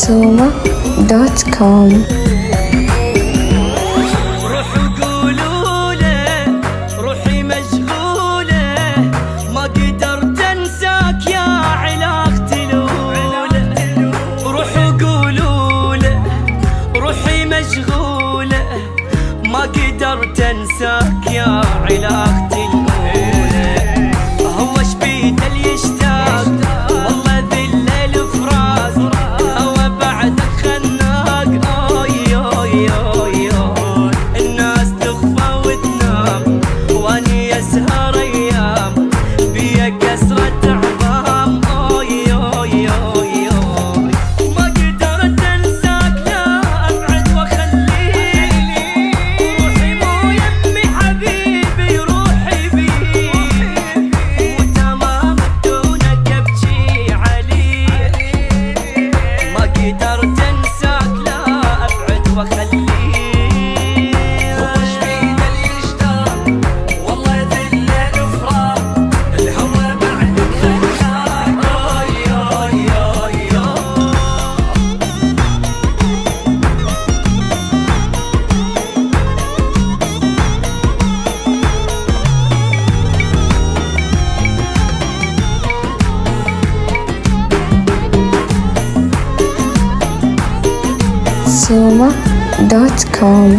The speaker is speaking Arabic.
soma.com. روحوا قولوا له روحي مشغولة، ما قدرت انساك يا علاقتي الأولى. روحوا قولوا له روحي مشغولة، ما قدرت انساك يا علاقتي الأولى. هو شبيد اللي يشتاق والله ذي الليل فراق، هو بعدك خناق. اوي اوي اوي اوي الناس تخفى وتنام، واني اسهر ايام بيا كسرة عظام. اوي اوي اوي اوي ما قدرت انساك، لا ابعد واخليك. روحي مو يمي حبيبي روحي بيك، وتمام دونك ابكي عليك. ما قدرت انساك، لا ابعد واخليك. هو شبيد اللي يشتاق والله ذي الليل فراق، الهوى بعدك خناق. اوي اوي اوي اوي soma.com.